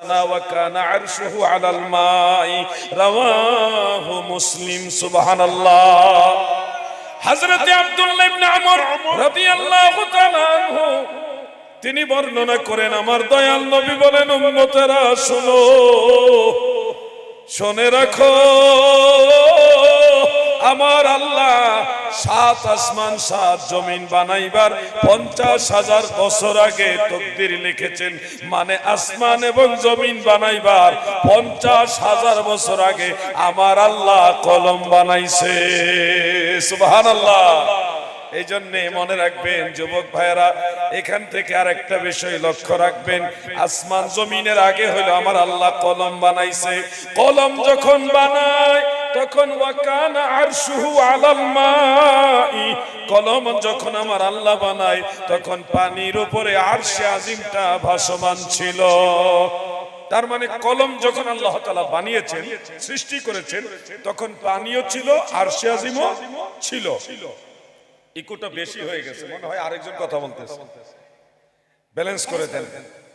اسنا وكان عرشه على الماء رواه مسلم سبحان الله হযরত আব্দুল্লাহ ইবনে আমর রাদিয়াল্লাহু তাআলা আনহু তিনি বর্ণনা করেন আমার দয়াল নবী বলেন উম্মতেরা শুনো শুনে রাখো আমার আল্লাহ 7 আসমান 7 জমিন বানাইবার 50,000 বছর আগে তাকদীর লিখেছেন মানে আসমান এবং জমিন বানাইবার 50,000 বছর আগে আমার আল্লাহ কলম বানাইছে সুবহানাল্লাহ এই জন্য মনে রাখবেন যুবক ভাইরা এখান থেকে আরেকটা বিষয় লক্ষ্য রাখবেন আসমান জমিনের আগে হলো আমার আল্লাহ কলম বানাইছে কলম যখন বানায় তখন ওয়াকানা আরশুহু আলাল মাই কলম যখন আমার আল্লাহ বানায় তখন পানির উপরে আরশে আজিমটা ভাসমান ছিল তার মানে কলম যখন আল্লাহ তাআলা বানিয়েছেন সৃষ্টি করেছেন তখন পানিও ছিল আরশে আজিমও ছিল ইকোটা বেশি হয়ে গেছে মনে হয় আরেকজন কথা বলতেছে ব্যালেন্স করে দেন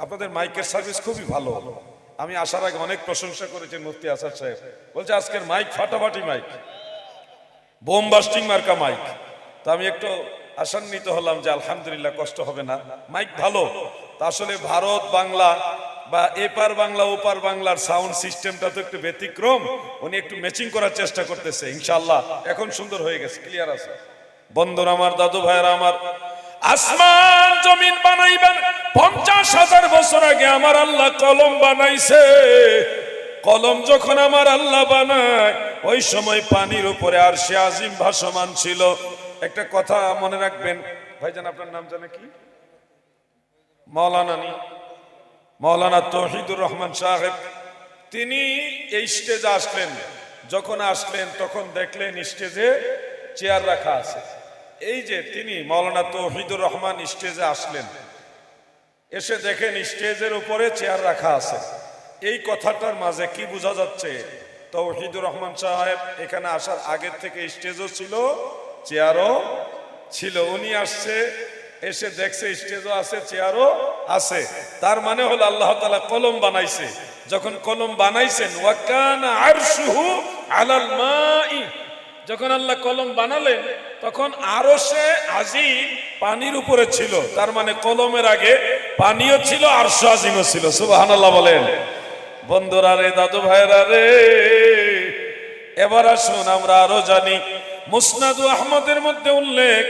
আপনাদের মাইকের সার্ভিস খুবই ভালো আমি আসার আগে অনেক প্রশংসা করেছেন মুফতি আসাদ সাহেব বলছে আজকের মাইক ফাটাফাটি মাইক বোম বাস্টিং মার্কা মাইক তো আমি একটু আশান্বিত হলাম যে আলহামদুলিল্লাহ কষ্ট হবে না মাইক ভালো তা আসলে ভারত বাংলা বা এপার বাংলা ওপার বাংলার সাউন্ড সিস্টেমটা তো একটু ব্যতিক্রম উনি একটু ম্যাচিং করার চেষ্টা করতেছে ইনশাআল্লাহ এখন সুন্দর হয়ে গেছে ক্লিয়ার আছে বন্ধুরা আমার দাদু ভাইরা আমার আসমান জমিন বানাইবেন 50,000 বছর আগে আমার আল্লাহ কলম বানাইছে কলম যখন আমার আল্লাহ বানায় ওই সময় পানির উপরে আরশে আজিম ভাসমান ছিল একটা কথা মনে রাখবেন ভাইজান আপনার নাম জানে কি মাওলানা তৌহিদুর রহমান সাহেব তিনি এই স্টেজে আসলেন যখন আসলেন তখন দেখলেন স্টেজে চেয়ার রাখা আছে এই যে তিনি মাওলানা তৌহিদুর রহমান স্টেজে আসলেন এসে দেখেন স্টেজের উপরে চেয়ার রাখা আছে এই কথাটার মাঝে কি বোঝা যাচ্ছে তৌহিদুর রহমান সাহেব এখানে আসার আগে থেকে স্টেজও ছিল চেয়ারও ছিল উনি আসছে এসে দেখছে স্টেজও আছে চেয়ারও আছে তার মানে হলো আল্লাহ তাআলা কলম বানাইছে যখন কলম বানাইছেন ওয়াকানা আরশুহু আলাল মাই যখন আল্লাহ কলম বানালেন তখন আরশে আজিম পানির উপরে ছিল তার মানে কলমের আগে পানিও ছিল আরশ আজিমও ছিল সুবহানাল্লাহ বলেন বন্ধুরা রে দাদু ভাইরা রে এবার আসুন আমরা আরো জানি মুসনাদ আহমদের মধ্যে উল্লেখ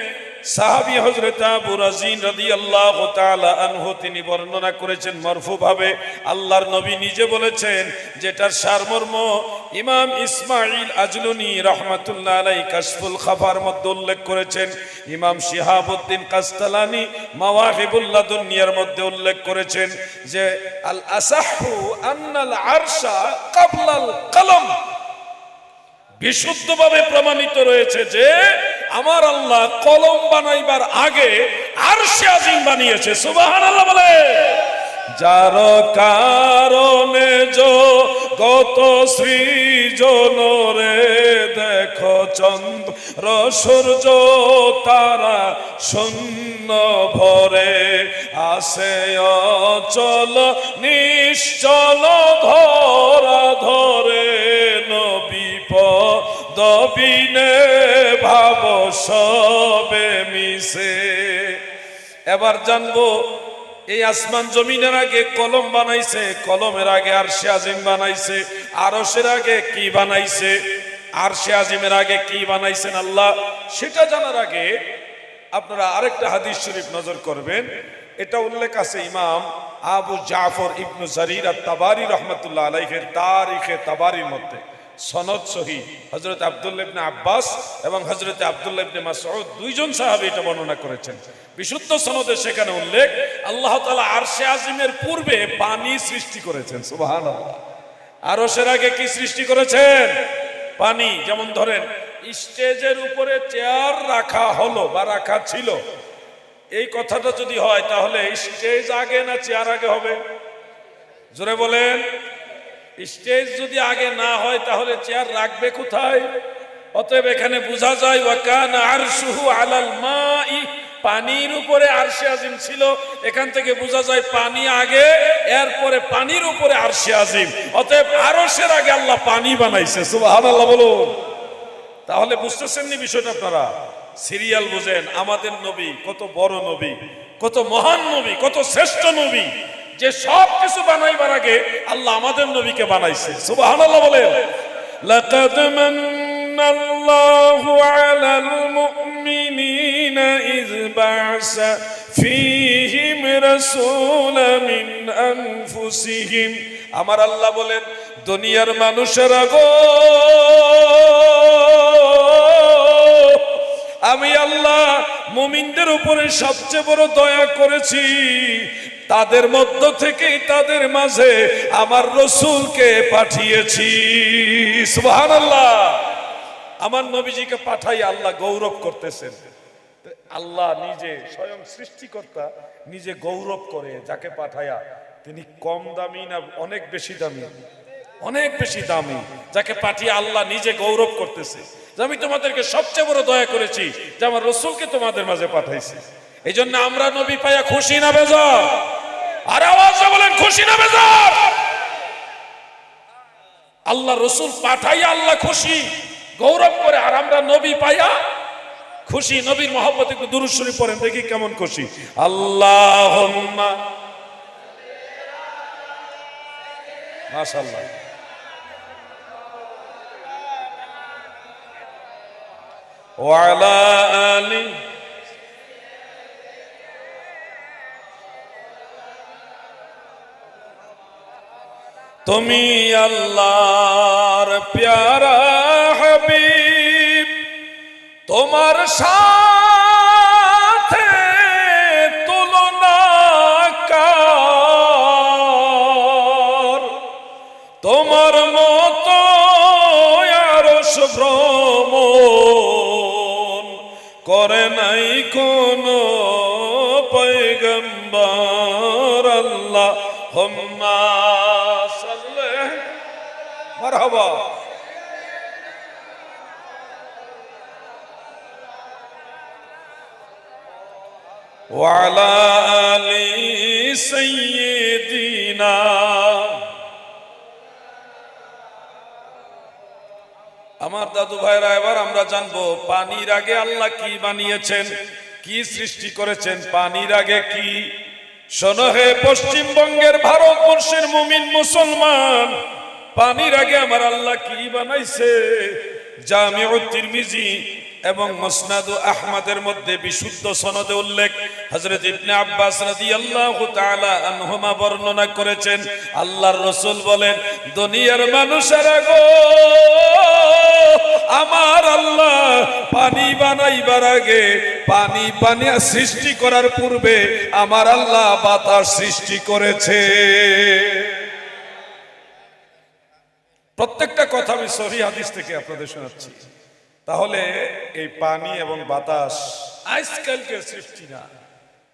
সাহাবী হযরত আবু রাজিন রাদিয়াল্লাহু তাআলা আনহু তিনি বর্ণনা করেছেন মারফু ভাবে আল্লাহর নবী নিজে বলেছেন যেটার সারমর্ম ইমাম ইসমাঈল আজলুনি রাহমাতুল্লাহ আলাইহি কাশফুল খাফার মধ্যে উল্লেখ করেছেন ইমাম শিহাবউদ্দিন কাস্তালানি মাওয়াহিবুল লাদুনিয়ার মধ্যে উল্লেখ করেছেন যে আল আসাহু আন্নাল আরশা ক্বাবলাল কলম বিশুদ্ধভাবে প্রমাণিত রয়েছে যে আমার আল্লাহ কলম বানাইবার আগে আরশে আজিম বানিয়েছে সুবহানাল্লাহ বলে যার কারণে জগত সৃজন রে দেখো চন্দ্র সূর্য তারা শূন্য ভরে আসে অচল নিশ্চল ধরা ধরে নবী দবিনে ভাব সবে মিশে এবার জানবো এই আসমান জমিনের আগে কলম বানাইছে কলমের আগে আরশে আজিম বানাইছে আরশের আগে কি বানাইছে আরশে আজিমের আগে কি বানাইছেন আল্লাহ সেটা জানার আগে আপনারা আরেকটা হাদিস শরীফ নজর করবেন এটা উল্লেখ আছে ইমাম আবু জাফর ইবনে জারির আত-তাবারি রাহমাতুল্লাহ আলাইহির তারিখে তাবারির মধ্যে সনদ সহি হযরত আব্দুল্লাহ ইবনে আব্বাস এবং হযরত আব্দুল্লাহ ইবনে মাসউদ দুইজন সাহাবী এটা বর্ণনা করেছেন বিশুদ্ধ সনদে সেখানে উল্লেখ আল্লাহ তাআলা আরশে আজিমের পূর্বে পানি সৃষ্টি করেছেন সুবহানাল্লাহ আরশের আগে কি সৃষ্টি করেছেন পানি যেমন ধরেন স্টেজের উপরে চেয়ার রাখা হলো বা রাখা ছিল এই কথাটা যদি হয় তাহলে স্টেজ আগে না চেয়ার আগে হবে জোরে বলেন স্টেজ যদি আগে না হয় তাহলে চেয়ার রাখবে কোথায় অতএব এখানে বোঝা যায় ওয়াকানা আরশুহু আলাল মাই পানির উপরে আরশে আজিম ছিল। এখান থেকে বোঝা যায় পানি আগে, এরপরে পানির উপরে আরশে আজিম, অতএব আরশের আগে আল্লাহ পানি বানাইছে। সুবহানাল্লাহ বলুন। তাহলে বুঝতেছেন নি বিষয়টা আপনারা? সিরিয়াল বুঝেন। আমাদের নবী কত বড় নবী, কত মহান নবী, কত শ্রেষ্ঠ নবী, যে সব কিছু বানাইবার আগে আল্লাহ আমাদের নবীকে বানাইছে। সুবহানাল্লাহ বলেন। লাকাদ মান্নাল্লাহু আলাল মুমিনিনা ইয বা'সা ফীহিম রাসূলাম মিন আনফুসিহিম। আমার আল্লাহ বলেন, দুনিয়ার মানুষেরা গো, আমি আল্লাহ মুমিনদের উপরে সবচেয়ে বড় দয়া করেছি। তাদের মধ্য থেকে তাদের মাঝে আমার রাসূলকে পাঠিয়েছি। সুবহানাল্লাহ। আমার নবীজিকে পাঠাই আল্লাহ গৌরব করতেছেন। আল্লাহ নিজে স্বয়ং সৃষ্টিকর্তা নিজে গৌরব করে যাকে পাঠায়া। তিনি কম দামি না অনেক বেশি দামি? অনেক বেশি দামি। যাকে পাঠিয়ে আল্লাহ নিজে গৌরব করতেছে যে আমি তোমাদেরকে সবচেয়ে বড় দয়া করেছি, যে আমার রাসূলকে তোমাদের মাঝে পাঠাইছি। এই জন্য আমরা নবী পাইয়া খুশি না বেজার? আর আওয়াজে বলেন, খুশি না বেজার? আল্লাহ রাসূল পাঠাইয়া আল্লাহ খুশি, গৌরব করে, আর আমরা নবী পাইয়া খুশি। নবীর মহব্বতে একটু দুরূদ শরীফ পড়েন দেখি কেমন খুশি। আল্লাহুম্মা, মাশাআল্লাহ, ওয়া আলা আলি। তুমি আল্লাহর প্যারা হাবিব, তোমার সাথে তুলনা কার, তোমার মতো আরশ ভ্রমণ করে নাই কোন পয়গম্বর। আল্লাহুম্মা সাল্লি মারহাবা। ওয়া আলা আলি সাইয়্যিদিনা। আমার দাদু ভাইরা, এবার আমরা জানবো পানির আগে আল্লাহ কি বানিয়েছেন, কি সৃষ্টি করেছেন। পানির আগে কি? শোনো হে পশ্চিমবঙ্গের ভারতবর্ষের মুমিন মুসলমান, পানির আগে আমার আল্লাহ কি বানাইছে? জামিউত তিরমিজি এবং মুসনাদ আহমদের মধ্যে বিশুদ্ধ সনদে উল্লেখ, হযরত ইবনে আব্বাস রাদিয়াল্লাহু তাআলা আনহুমা বর্ণনা করেছেন, আল্লাহর রাসূল বলেন, দুনিয়ার মানুষেরা গো, আমার আল্লাহ পানি বানাইবার আগে, পানি বানিয়ে সৃষ্টি করার পূর্বে আমার আল্লাহ বাতাস সৃষ্টি করেছে। প্রত্যেকটা কথা আমি সহিহ হাদিস থেকে আপনাদের শোনাচ্ছি। তাহলে এই পানি এবং বাতাস আজকালকের সৃষ্টি না,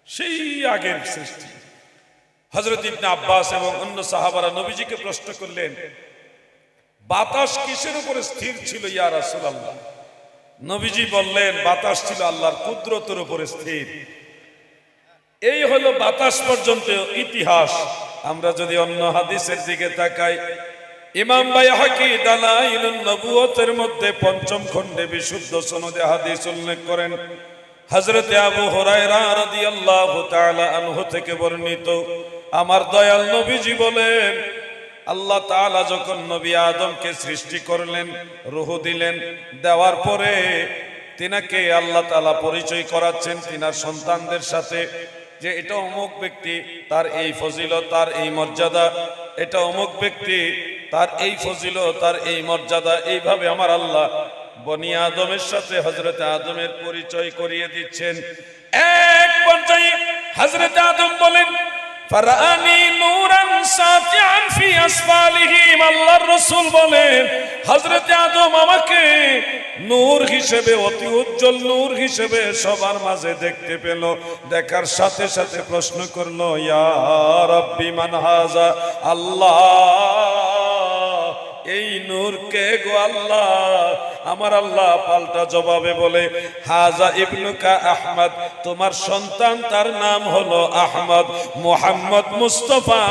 সেই আগের সৃষ্টি। হযরত ইবনে আব্বাস এবং অন্য সাহাবারা নবীজিকে প্রশ্ন করলেন, বাতাস কিসের উপরে স্থির ছিল ইয়া রাসূলুল্লাহ? নবীজি বললেন, বাতাস ছিল আল্লাহর কুদরতের উপরে স্থির। এই হলো বাতাস পর্যন্ত ইতিহাস। আমরা যদি অন্য হাদিসের দিকে তাকাই, ইমাম বাইহাকি দালাইলুন নবুয়তের মধ্যে ৫ম খণ্ডে বিশুদ্ধ সনদে হাদিস উল্লেখ করেন, হযরত আবু হুরায়রা রাদিয়াল্লাহু তাআলা আনহু থেকে বর্ণিত, আমার দয়াল নবীজি বলেন, আল্লাহ তাআলা যখন নবী আদমকে সৃষ্টি করলেন, রূহ দিলেন, দেওয়ার পরে তিনাকে আল্লাহ তাআলা পরিচয় করাচ্ছেন তিনার সন্তানদের সাথে, যে এটা অমুক ব্যক্তি, তার এই ফজিলত, তার এই মর্যাদা, এটা অমুক ব্যক্তি, তার এই ফজিলত, তার এই মর্যাদা। এইভাবে আমার আল্লাহ বনি আদমের সাথে হযরত আদমের পরিচয় করিয়ে দিচ্ছেন। এক পর্যায়ে হযরত আদম বলেন, ফারানি নূরান সাতিআন ফি আসফালিহিম। আল্লাহর রাসূল বলেন, হযরত আদম আমাকে নূর হিসেবে, অতি উজ্জ্বল নূর হিসেবে সবার মাঝে দেখতে পেল। দেখার সাথে সাথে প্রশ্ন করলো, ইয়া রাব্বি মান হাযা? আল্লাহ, এই নূর কে গো আল্লাহ? আমার আল্লাহ পাল্টা জবাবে বলে, হাজা ইবনুকা আহমদ, তোমার সন্তান তার নাম হলো আহমদ। মুহাম্মদ মুস্তাফা,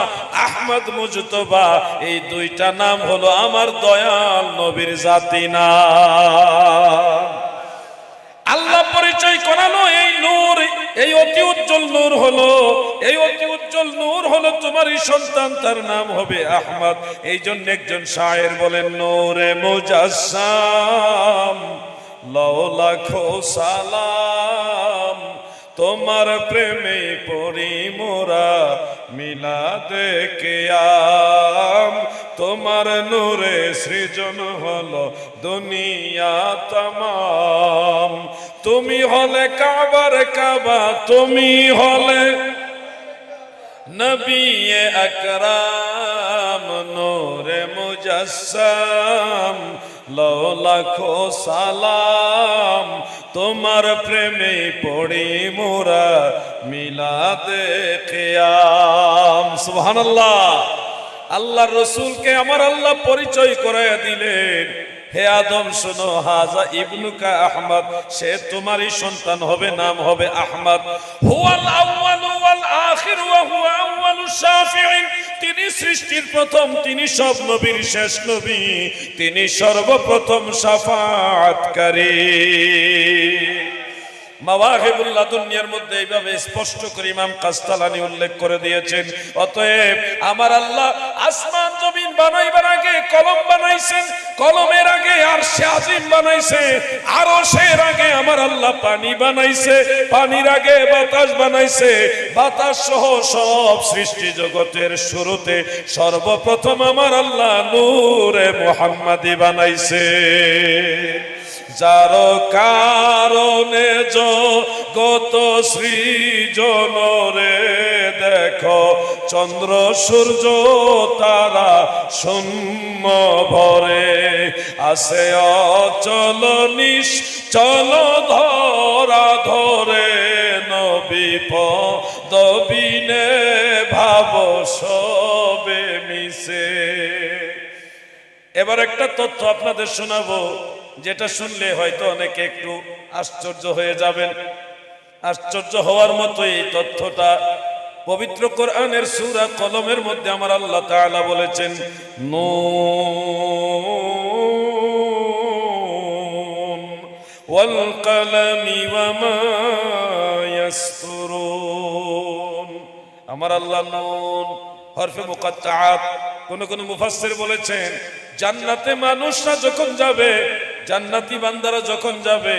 আহমদ মুজতবা, এই দুইটা নাম হলো আমার দয়াল নবীর জাতি নাম। আল্লাহ পরিচয় করালো এই নূর, এই অতি উজ্জ্বল নূর হলো, এই অতি উজ্জ্বল নূর হলো তোমারই সন্তান, তার নাম হবে আহমদ। এই জন্য একজন শায়ের বলেন, নূরে মুজাসসাম লাও লাখো সালাম, তোমার প্রেমে পড়ি মোরা মিলাদে কিয়াম, তোমার নূরে সৃজন হলো দুনিয়া তামাম। তুমি হলে কাবার কাবা, তুমি হলে নবী আকরাম, নূরে মুজাসসাম লাও লাখো সালাম, তোমার প্রেমে পড়ি মোরা মিলাদে কিয়াম। সুবহানাল্লাহ। আল্লাহর রাসূলকে আমার আল্লাহ পরিচয় করায়া দিলেন, হে আদম শোনো, হাজা ইবনুকা আহমদ, সে তোমারই সন্তান হবে, নাম হবে আহমদ। হুয়াল আউয়ালু ওয়াল আখির ওয়া হুয়া আউয়ালুশ শাফিঈন, তিনি সৃষ্টির প্রথম, তিনি সব নবীর শেষ নবী, তিনি সর্বপ্রথম শাফাআতকারী। মাওয়াহিবুল লাদুনিয়ার মধ্যে এইভাবে স্পষ্ট করে ইমাম কাস্তালানী উল্লেখ করে দিয়েছেন। অতএব আমার আল্লাহ আসমান জমিন বানাইবার আগে কলম বানাইছেন, কলমের আগে আরশে আজিম বানাইছে, আরশের আগে আমার আল্লাহ পানি বানাইছে, পানির আগে বাতাস বানাইছে, বাতাস সহ সব সৃষ্টি জগতের শুরুতে সর্বপ্রথম আমার আল্লাহ নূরে মুহাম্মাদি বানাইছে। যার কারণে জগত সৃজন রে দেখো, চন্দ্র সূর্য তারা শূন্য ভরে, আছে অচল নিশ্চল ধরা ধরে, নবী পদবিনে ভাব সবে মিশে। এবার একটা তথ্য আপনাদের শোনাবো, যেটা শুনলে হয়তো অনেকে একটু আশ্চর্য হয়ে যাবেন। আশ্চর্য হওয়ার মতো এই তথ্যটা পবিত্র কোরআনের সূরা কলমের মধ্যে আমার আল্লাহ তাআলা বলেছেন, নুন ওয়াল কলমি ওয়া মা ইয়াসতুরুন। আমার আল্লাহ নুন হরফে মুকাত্তাআত। কোন কোন মুফাসসির বলেছেন, জান্নাতে মানুষরা যখন যাবে, জান্নাতি বান্দারা যখন যাবে,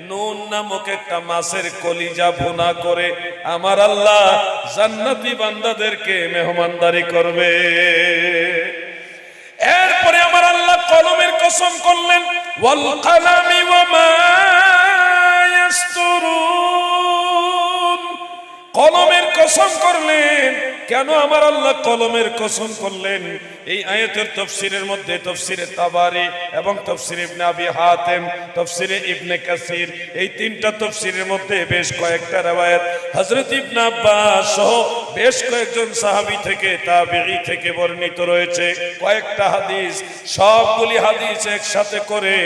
নুন নামক একটা মাছের কলিজা ভুনা করে আমার আল্লাহ জান্নাতি বান্দাদেরকে মেহমানদারি করবে। এরপরে আমার আল্লাহ কলমের কসম করলেন, ওয়াল কলামি ওয়া মা ইয়াসতুরুন, কলমের কসম করলেন। কেন আমার আল্লাহ কলমের কসম করলেন? এই আয়াতের তাফসীরের মধ্যে তাফসীরে তাবারি এবং তাফসীরে ইবনে আবি হাতিম, তাফসীরে ইবনে কাসির, এই তিনটা তাফসীরের মধ্যে বেশ কয়েকটা riwayat হযরত ইবনে আব্বাস সহ বেশ কয়েকজন সাহাবী থেকে, তাবেঈ থেকে বর্ণিত রয়েছে। কয়েকটা হাদিস, সবগুলি হাদিস একসাথে করে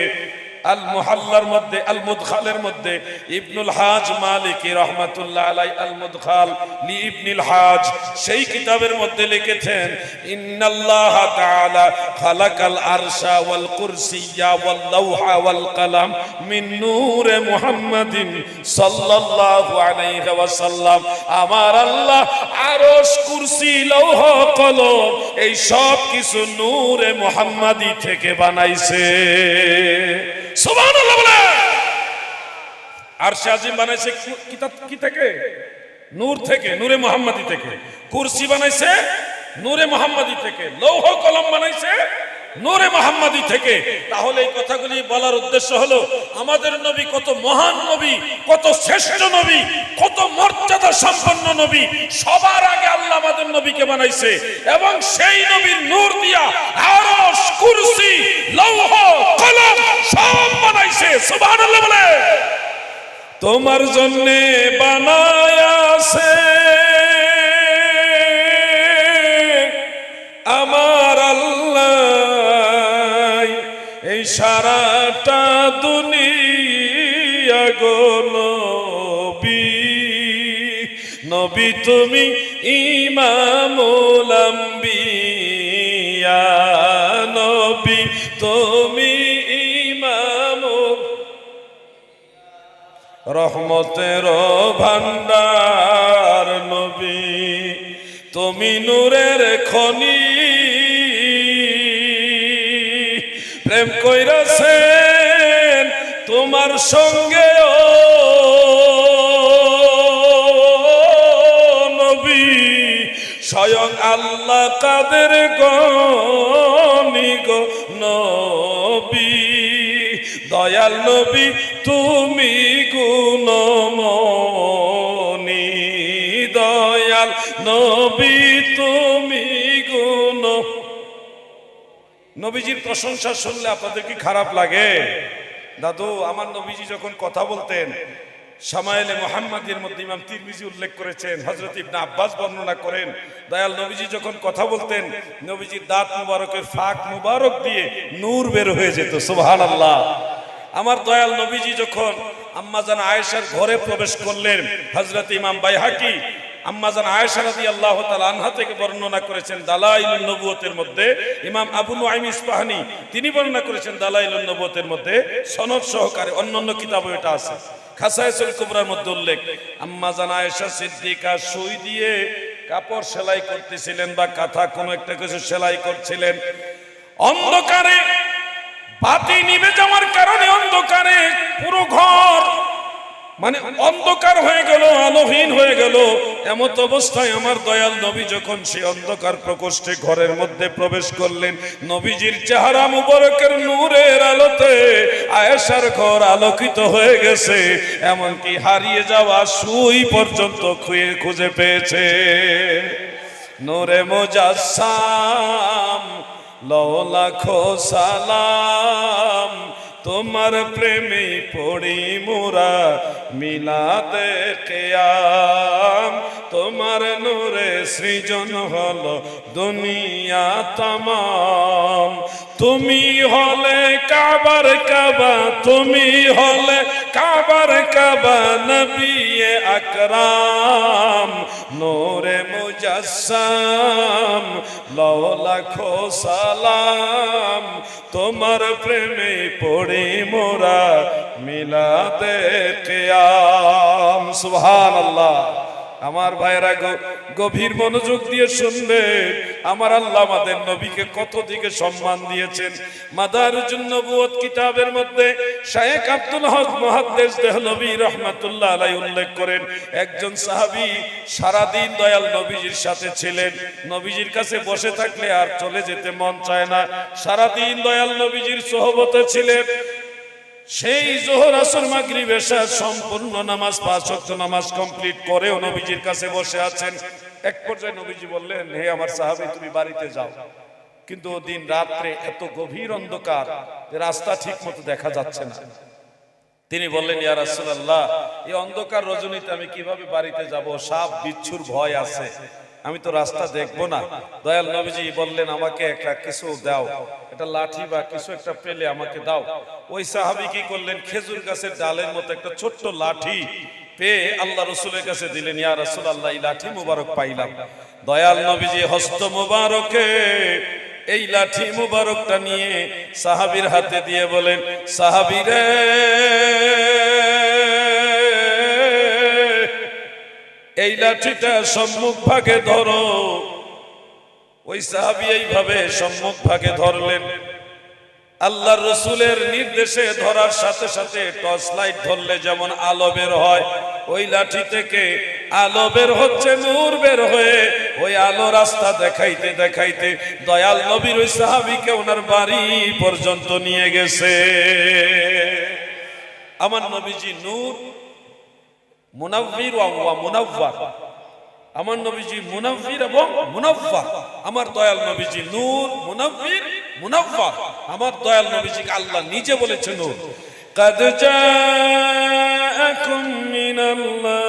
আল মুহাল্লার মধ্যে, আল মুদখালের মধ্যে ইবনুল হাজ মালিকি রাহমাতুল্লাহ আলাই আল মুদখাল লি ইবনুল হাজ, সেই কিতাবের মধ্যে লিখেছেন, ইন্নাল্লাহ তাআলা খালাকাল আরশা ওয়াল কুরসিয়্যা ওয়াল লাওহা ওয়াল কলম মিন নূরে মুহাম্মাদিন সাল্লাল্লাহু আলাইহি ওয়াসাল্লাম। আমার আল্লাহ আরশ, কুরসি, লৌহ, কলম এই সব কিছু নূরে মুহাম্মাদি থেকে বানাইছে। সুবহানাল্লাহ বলে। আরশে আজিম বানাইছে কি থেকে? নূর থেকে, নূরে মুহাম্মাদি থেকে। কুরসি বানাইছে নূরে মুহাম্মাদি থেকে। লৌহ কলম বানাইছে নূরে মুহাম্মাদি থেকে। তাহলে এই কথাগুলি বলার উদ্দেশ্য হলো, আমাদের নবী কত মহান নবী, কত শ্রেষ্ঠ নবী, কত মর্যাদা সম্পন্ন নবী। সবার আগে আল্লাহ আমাদের নবীকে বানাইছে এবং সেই নবীর নূর দিয়া আরশ, কুরসি, লৌহ, কলম সব বানাইছে। সুবহানাল্লাহ বলে। তোমার জন্য বানায়াছে আমার আল্লাহ সারাটা দুনিয়া গো নবী, নবী তুমি ইমামুল আম্বিয়া, নবী তুমি ইমামুল, রহমতের ভান্ডার নবী, তুমি নূরের খনি, প্রেম কইরাছেন তোমার সঙ্গে ও নবী, স্বয়ং আল্লাহ কাদের গনি গো নবী, দয়াল নবী তুমি গুণমণি, দয়াল নবী তুমি গুণ। নবীজির প্রশংসা শুনলে আপনাদের কি খারাপ লাগে? দাদু, আমার নবীজি যখন কথা বলতেন, শামায়েলে মুহাম্মাদির মধ্যে ইমাম তিরমিজি উল্লেখ করেছেন, হযরত ইবনে আব্বাস বর্ণনা করেন, দয়াল নবীজি যখন কথা বলতেন, নবীজির দাঁত মুবারকের ফাঁক মুবারক দিয়ে নূর বের হয়ে যেত। সুবহানাল্লাহ। আমার দয়াল নবীজি যখন আম্মাজান আয়েশার ঘরে প্রবেশ করলেন, হযরত ইমাম বাইহাকি আম্মাজান আয়েশা রাদিয়াল্লাহু তাআলা আনহা থেকে বর্ণনা করেছেন দালাইলুন নবুয়তের মধ্যে, ইমাম আবু নুআইম ইসফাহানি তিনি বর্ণনা করেছেন দালাইলুন নবুয়তের মধ্যে সনদ সহকারে, অন্যান্য কিতাবে এটা আছে, খাসায়েসুল কুবরার মধ্যে উল্লেখ। আম্মাজান আয়েশা সিদ্দিকা সুই দিয়ে কাপড় সেলাই করতেছিলেন বা কাঁথা কোনো একটা কিছু সেলাই করছিলেন, অন্ধকারে বাতি নিভে যাওয়ার কারণে অন্ধকারে পুরো ঘর মানে অন্ধকার হয়ে গেল, আলোহীন হয়ে গেল। এমত অবস্থায় আমার দয়াল নবী যখন সেই অন্ধকার প্রকোষ্ঠে ঘরের মধ্যে প্রবেশ করলেন, নবীজির চেহারা মুবারকের নূরের আলোতে আয়েশার ঘর আলোকিত হয়ে গেছে, এমনকি হারিয়ে যাওয়া সুই পর্যন্ত খুঁজে পেয়েছে। নূরে মুজাসসাম লও লাখো সালাম, তোমার প্রেমে পড়ি মোরা মিলাদে কিয়াম, তোমার নূরে সৃজন হলো দুনিয়া তামাম। তুমি হলে কাবার কাবা, তুমি হলে কাবার কাবা, নবী আকরাম নূরে মুজাসসাম লও লাখো সালাম, তোমার প্রেমে পড়ি মোরা মিলাদে কিয়াম। সুবহানাল্লাহ। আমার ভাইরা গভীর মনোযোগ দিয়ে শুনবে, আমার আল্লাহ আমাদের নবীকে কত দিকে সম্মান দিয়েছেন। মাদারুজুন নবুয়ত কিতাবের মধ্যে শায়েখ আব্দুল হক মুহাদ্দিস দেহলভী রাহমাতুল্লাহ আলাইহি উল্লেখ করেন, একজন সাহাবী সারাদিন দয়াল নবীজির সাথে ছিলেন, নবীজির কাছে বসে থাকলে আর চলে যেতে মন চায় না, সারাদিন দয়াল নবীজির সোহবতে ছিলেন। সেই যোহর আসর মাগরিব এশা সম্পূর্ণ নামাজ, 5 ওয়াক্ত নামাজ কমপ্লিট করেও নবীজির কাছে বসে আছেন। এক পর্যায়ে নবীজি বললেন, হে আমার সাহাবী, তুমি বাড়িতে যাও। কিন্তু দিন রাত্রে এত গভীর অন্ধকার যে রাস্তা ঠিক মতো দেখা যাচ্ছে না। তিনি বললেন, ইয়া রাসূলুল্লাহ, এই অন্ধকার রজনীতে আমি কিভাবে বাড়িতে যাব? সাপ বিচ্ছুর ভয় আছে, আমি তো রাস্তা দেখবো না। দয়াল নবীজি বললেন, আমাকে একটা কিছু দাও, একটা লাঠি বা কিছু একটা পেলে আমাকে দাও। ওই সাহাবী কি করলেন, খেজুর গাছের ডালের মতো একটা ছোট্ট লাঠি পেয়ে আল্লাহ রাসূলের কাছে দিলেন। ইয়া রাসূলুল্লাহ, এই লাঠি মুবারক পাইলাম। দয়াল নবীজি হস্ত মুবারকে এই লাঠি মুবারকটা নিয়ে সাহাবীর হাতে দিয়ে বলেন, সাহাবী রে, এই লাঠিটা সম্মুখ ভাগে ধরো। ওই সাহাবী এইভাবে সম্মুখ ভাগে ধরলেন। আল্লাহর রাসূলের নির্দেশে ধরার সাথে সাথে টর্চ লাইট ধরলে যেমন আলো বের হয়, ওই লাঠি থেকে আলো বের হচ্ছে, নূর বের হয়ে ওই আলো রাস্তা দেখাইতে দেখাইতে দয়াল নবীর ওই সাহাবীকে ওনার বাড়ি পর্যন্ত নিয়ে গেছে। আমার নবীজি নূর মুনাব্বির ওয়া মুনাওয়ার, আমার নবীজি মুনাব্বির এবং মুনাওয়ার। আমার দয়াল নবীজি নূর, মুনাব্বির, মুনাওয়ার। আমার দয়াল নবীজিকে আল্লাহ নিজে বলেছেন, নূর। قد جاءكم من الله